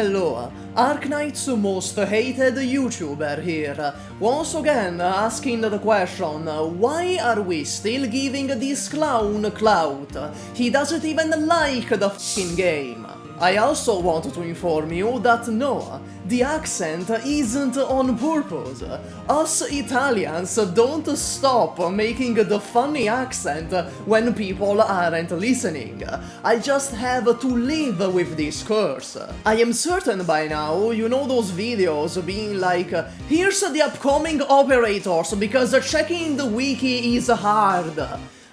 Hello, Arknights' most hated YouTuber here, once again asking the question, why are we still giving this clown clout? He doesn't even like the f***ing game. I also want to inform you that no, the accent isn't on purpose. Us Italians don't stop making the funny accent when people aren't listening. I just have to live with this curse. I am certain by now you know those videos being like, here's the upcoming operators because checking the wiki is hard.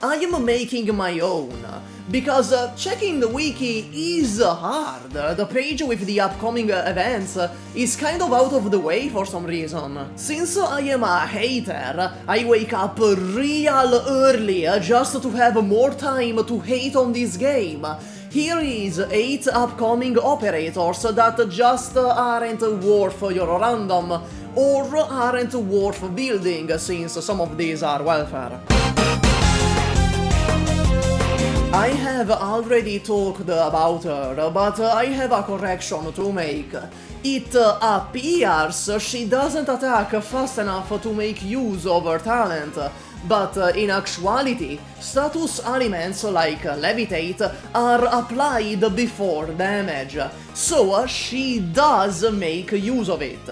I am making my own, because checking the wiki is hard. The page with the upcoming events is kind of out of the way for some reason. Since I am a hater, I wake up real early just to have more time to hate on this game. Here is 8 upcoming operators that just aren't worth your random, or aren't worth building, since some of these are welfare. I have already talked about her, but I have a correction to make. It appears she doesn't attack fast enough to make use of her talent, but in actuality, status elements like levitate are applied before damage, so she does make use of it.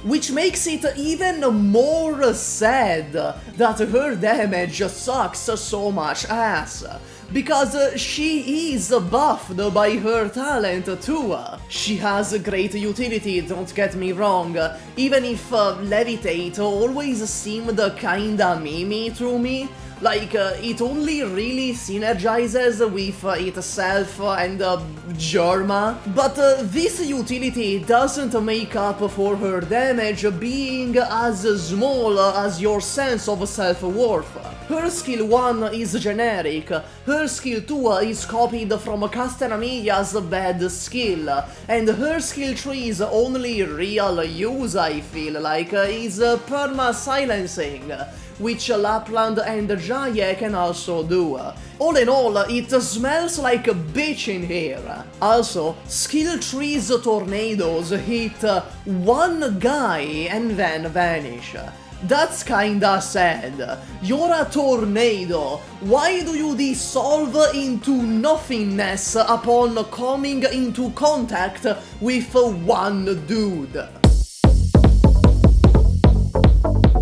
Which makes it even more sad that her damage sucks so much ass, because she is buffed by her talent too. She has great utility, don't get me wrong, even if levitate always seemed kinda memey to me. Like, it only really synergizes with itself and Germa, but this utility doesn't make up for her damage being as small as your sense of self-worth. Her skill 1 is generic, her skill 2 is copied from Castanamilla's bad skill, and her skill 3's only real use, I feel like, is perma-silencing, which Lapland and Jaya can also do. All in all, it smells like a bitch in here. Also, skill 3's tornadoes hit one guy and then vanish. That's kinda sad. You're a tornado. Why do you dissolve into nothingness upon coming into contact with one dude?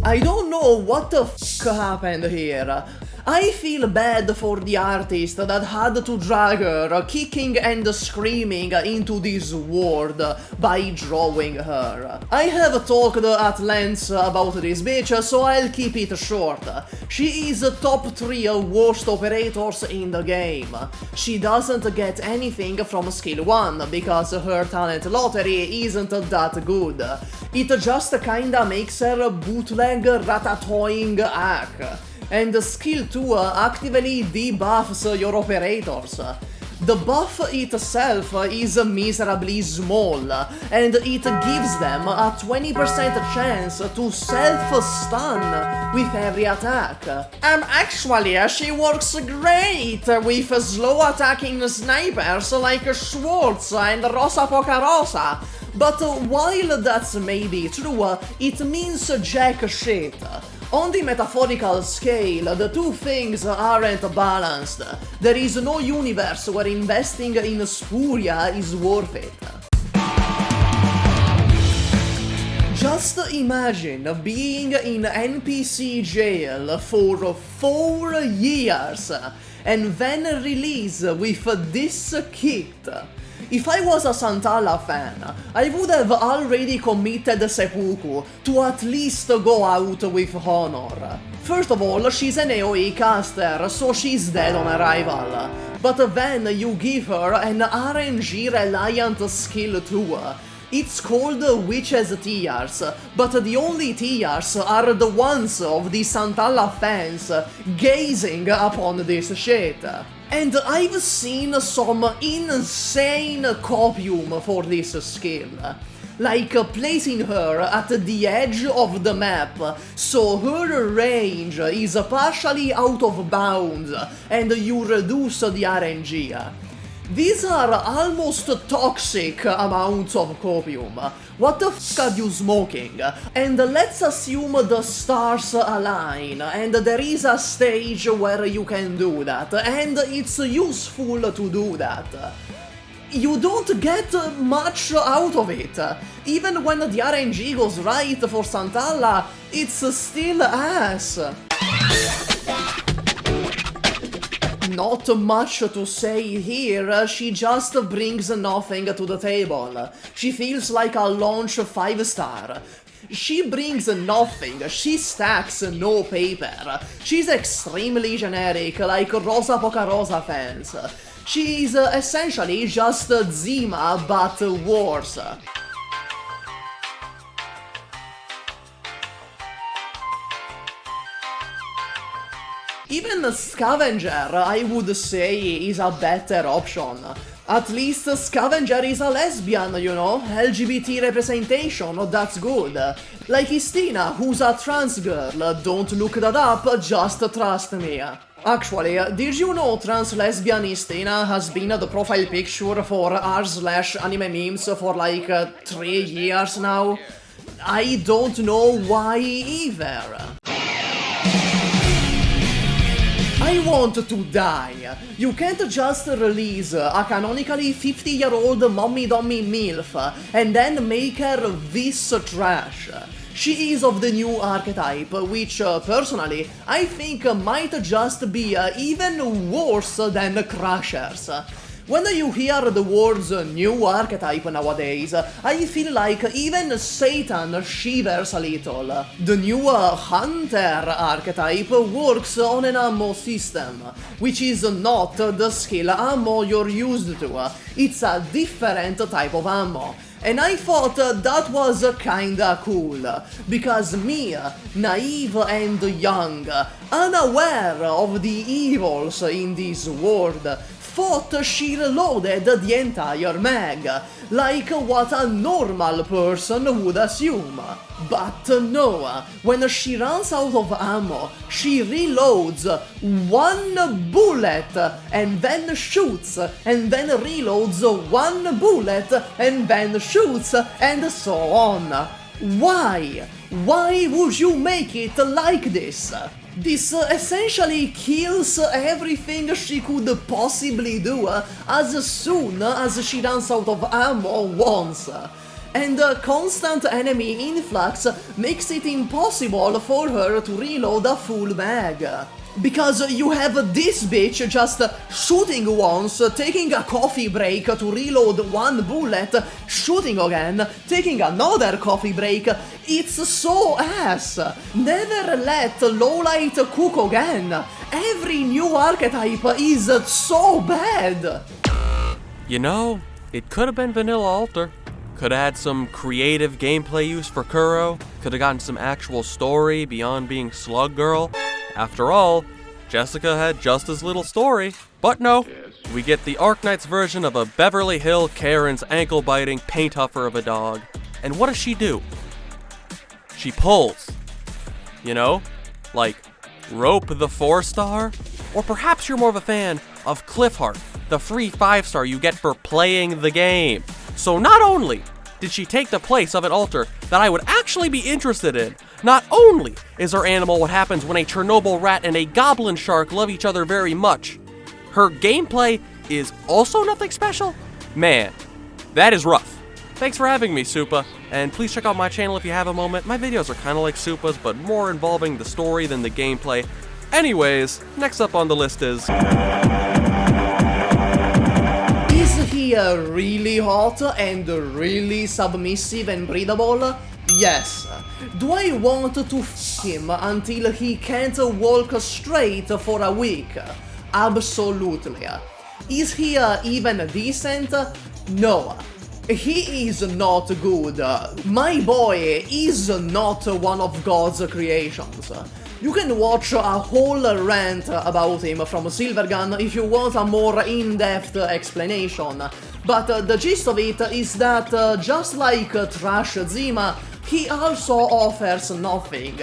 I don't know what the f*** happened here. I feel bad for the artist that had to drag her kicking and screaming into this world by drawing her. I have talked at length about this bitch, so I'll keep it short. She is top 3 worst operators in the game. She doesn't get anything from skill 1 because her talent lottery isn't that good. It just kinda makes her bootleg ratatouilleing hack. And skill 2 actively debuffs your operators. The buff itself is miserably small, and it gives them a 20% chance to self-stun with every attack. Actually, she works great with slow-attacking snipers like Schwartz and Rosa Poca Rosa. But while that's maybe true, it means jack shit. On the metaphorical scale, the two things aren't balanced. There is no universe where investing in Spuria is worth it. Just imagine being in NPC jail for 4 years and then release with this kit. If I was a Santalla fan, I would have already committed seppuku to at least go out with honor. First of all, she's an AoE caster, so she's dead on arrival. But then you give her an RNG reliant skill too. It's called Witch's Tears, but the only tears are the ones of the Santalla fans gazing upon this shit. And I've seen some insane copium for this skill. Like placing her at the edge of the map, so her range is partially out of bounds and you reduce the RNG. These are almost toxic amounts of copium. What the f are you smoking? And let's assume the stars align, and there is a stage where you can do that, and it's useful to do that. You don't get much out of it. Even when the RNG goes right for Santalla, it's still ass. Not much to say here, she just brings nothing to the table. She feels like a launch 5-star. She brings nothing, she stacks no paper. She's extremely generic, like Rosa Poca Rosa fans. She is essentially just Zima, but worse. Even Scavenger, I would say, is a better option. At least Scavenger is a lesbian, you know? LGBT representation, that's good. Like Istina, who's a trans girl. Don't look that up, just trust me. Actually, did you know trans lesbian Istina has been the profile picture for r/anime memes for like 3 years now? I don't know why either. I want to die. You can't just release a canonically 50-year-old mommy-dummy MILF and then make her this trash. She is of the new archetype, which, personally, I think might just be even worse than Crushers. When you hear the words new archetype nowadays, I feel like even Satan shivers a little. The new hunter archetype works on an ammo system, which is not the skill ammo you're used to. It's a different type of ammo. And I thought that was kinda cool, because me, naive and young, unaware of the evils in this world, thought she reloaded the entire mag, like what a normal person would assume. But no, when she runs out of ammo, she reloads 1 bullet, and then shoots, and then reloads 1 bullet, and then shoots, and so on. Why? Why would you make it like this? This essentially kills everything she could possibly do as soon as she runs out of ammo once. And constant enemy influx makes it impossible for her to reload a full mag. Because you have this bitch just shooting once, taking a coffee break to reload 1 bullet, shooting again, taking another coffee break. It's so ass. Never let lowlight cook again. Every new archetype is so bad. You know, it could have been Vanilla Alter. Could have had some creative gameplay use for Kuro. Could have gotten some actual story beyond being Slug Girl. After all, Jessica had just as little story. But no, we get the Arknights version of a Beverly Hill Karen's ankle-biting paint huffer of a dog. And what does she do? She pulls. You know? Like, Rope the 4-star? Or perhaps you're more of a fan of Cliffheart, the free 5-star you get for playing the game. So not only did she take the place of an altar that I would actually be interested in, not only is her animal what happens when a Chernobyl rat and a goblin shark love each other very much, her gameplay is also nothing special? Man, that is rough. Thanks for having me, SUPAH, and please check out my channel if you have a moment. My videos are kinda like SUPAH's, but more involving the story than the gameplay. Anyways, next up on the list is he really hot and really submissive and breedable? Yes. Do I want to f him until he can't walk straight for a week? Absolutely. Is he even decent? No. He is not good. My boy is not one of God's creations. You can watch a whole rant about him from Silvergun if you want a more in-depth explanation, but the gist of it is that just like Trash Zima, he also offers nothing.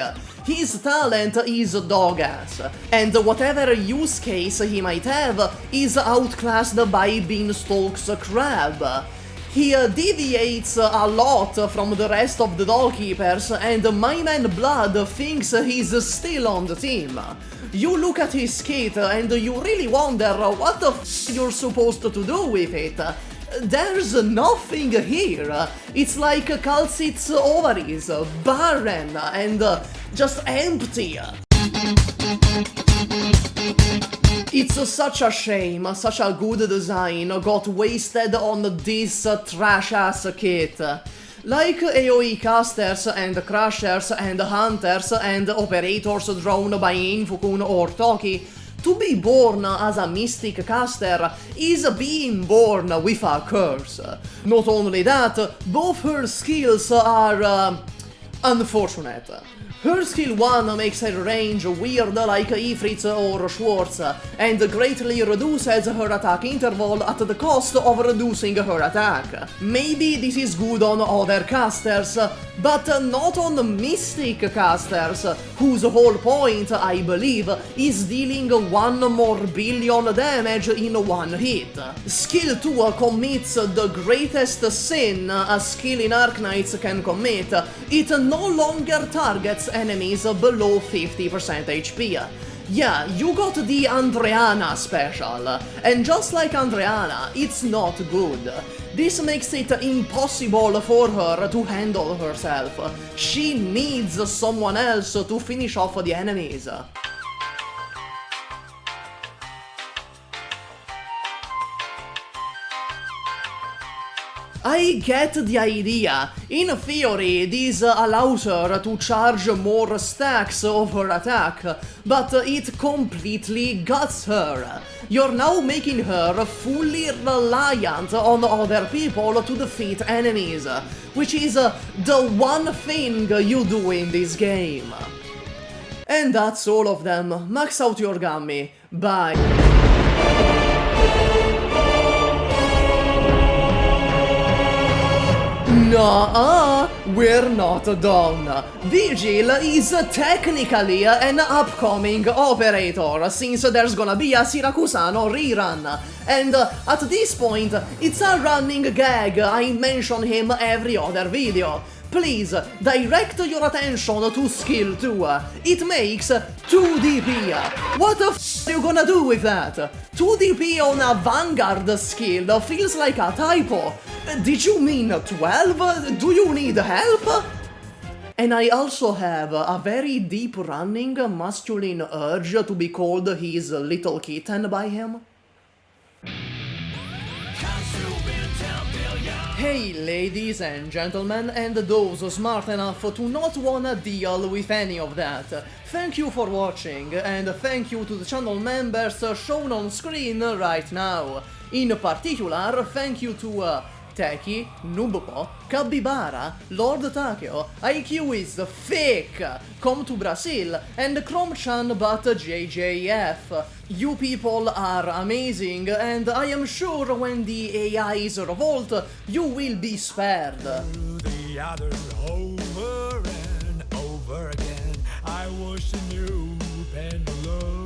His talent is dog-ass, and whatever use case he might have is outclassed by Beanstalk's crab. He deviates a lot from the rest of the Dollkeepers, and my man Blood thinks he's still on the team. You look at his kit and you really wonder what the f you're supposed to do with it. There's nothing here. It's like Calcit's ovaries, barren and just empty. It's such a shame, such a good design got wasted on this trash-ass kit. Like AoE casters and crushers and hunters and operators drawn by Infukun or Toki, to be born as a mystic caster is being born with a curse. Not only that, both her skills are unfortunate. Her skill 1 makes her range weird like Ifrit's or Schwartz, and greatly reduces her attack interval at the cost of reducing her attack. Maybe this is good on other casters, but not on mystic casters, whose whole point, I believe, is dealing 1 more billion damage in one hit. Skill 2 commits the greatest sin a skill in Arknights can commit. It no longer targets enemies below 50% HP. Yeah, you got the Andreana special, and just like Andreana, it's not good. This makes it impossible for her to handle herself. She needs someone else to finish off the enemies. I get the idea. In theory, this allows her to charge more stacks of her attack, but it completely guts her. You're now making her fully reliant on other people to defeat enemies, which is the one thing you do in this game. And that's all of them. Max out your gummy. Bye. Nuh-uh, we're not done. Vigil is technically an upcoming operator, since there's gonna be a Sirakusano rerun. And at this point, it's a running gag, I mention him every other video. Please, direct your attention to skill 2. It makes 2 DP. What the f are you gonna do with that? 2 DP on a Vanguard skill feels like a typo. Did you mean 12? Do you need help? And I also have a very deep running masculine urge to be called his little kitten by him. Hey ladies and gentlemen, and those smart enough to not wanna deal with any of that. Thank you for watching, and thank you to the channel members shown on screen right now. In particular, thank you to Teki, Nubuko, Capybara, Lord Takeo, IQ is fake, Come to Brazil, and Chromchan but JJF. You people are amazing, and I am sure when the AIs revolt, you will be spared. The other over and over again, I was a new pendulum.